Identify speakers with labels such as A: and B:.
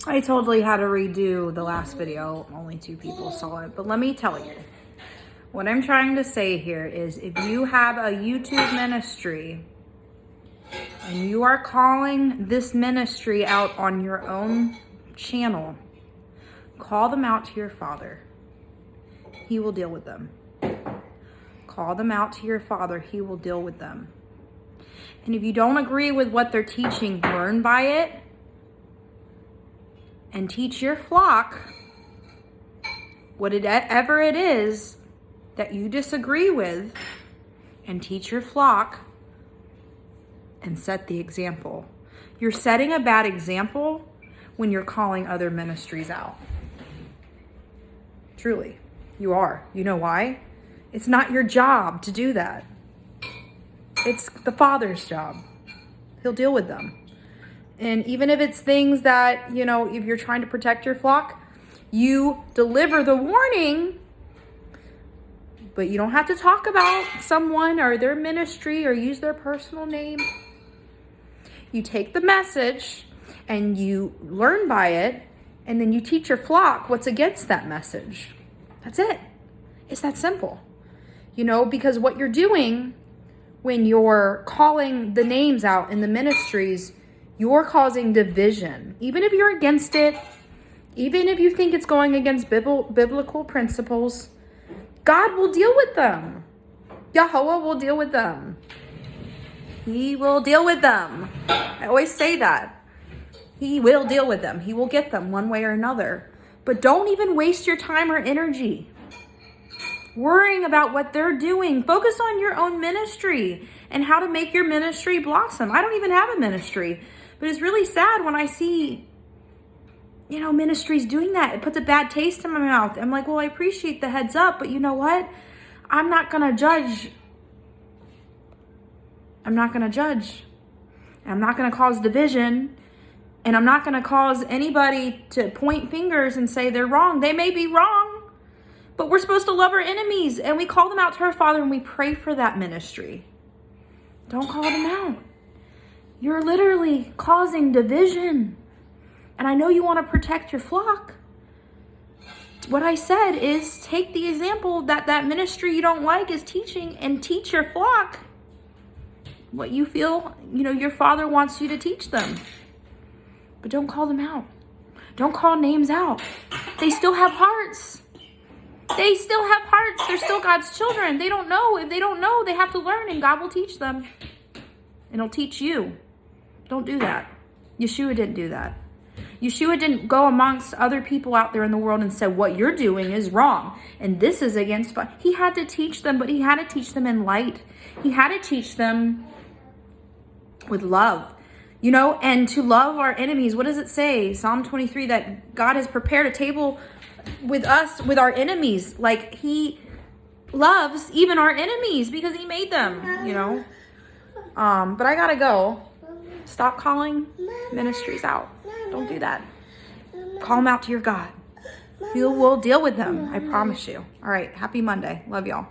A: I totally had to redo the last video. Only 2 people saw it. But let me tell you, what I'm trying to say here is if you have a YouTube ministry and you are calling this ministry out on your own channel, call them out to your Father. He will deal with them. Call them out to your Father. He will deal with them. And if you don't agree with what they're teaching, learn by it and teach your flock whatever it is that you disagree with, and teach your flock and set the example. You're setting a bad example when you're calling other ministries out. Truly, you are. You know why? It's not your job to do that. It's the Father's job. He'll deal with them. And even if it's things that, if you're trying to protect your flock, you deliver the warning, but you don't have to talk about someone or their ministry or use their personal name. You take the message and you learn by it, and then you teach your flock what's against that message. That's it. It's that simple. Because what you're doing when you're calling the names out in the ministries, you're causing division. Even if you're against it, even if you think it's going against biblical principles, God will deal with them. Yahweh will deal with them. He will deal with them. I always say that. He will deal with them. He will get them one way or another. But don't even waste your time or energy worrying about what they're doing. Focus on your own ministry and how to make your ministry blossom. I don't even have a ministry, but it's really sad when I see, ministries doing that. It puts a bad taste in my mouth. I'm like, well, I appreciate the heads up, but you know what? I'm not going to judge. I'm not going to judge. I'm not going to cause division. And I'm not going to cause anybody to point fingers and say they're wrong. They may be wrong. But we're supposed to love our enemies, and we call them out to our Father, and we pray for that ministry. Don't call them out. You're literally causing division. And I know you want to protect your flock. What I said is take the example that ministry you don't like is teaching, and teach your flock what you feel, your Father wants you to teach them. But don't call them out. Don't call names out. They still have hearts. They still have hearts. They're still God's children. They don't know. If they don't know, they have to learn, and God will teach them. And He'll teach you. Don't do that. Yashua didn't do that. Yashua didn't go amongst other people out there in the world and say, what you're doing is wrong, and this is against. He had to teach them, but He had to teach them in light. He had to teach them with love. And to love our enemies. What does it say? Psalm 23, that God has prepared a table with us, with our enemies. Like He loves even our enemies because He made them, But I gotta go. Stop calling ministries out. Don't do that. Call them out to your God. He will deal with them. I promise you. All right. Happy Monday. Love y'all.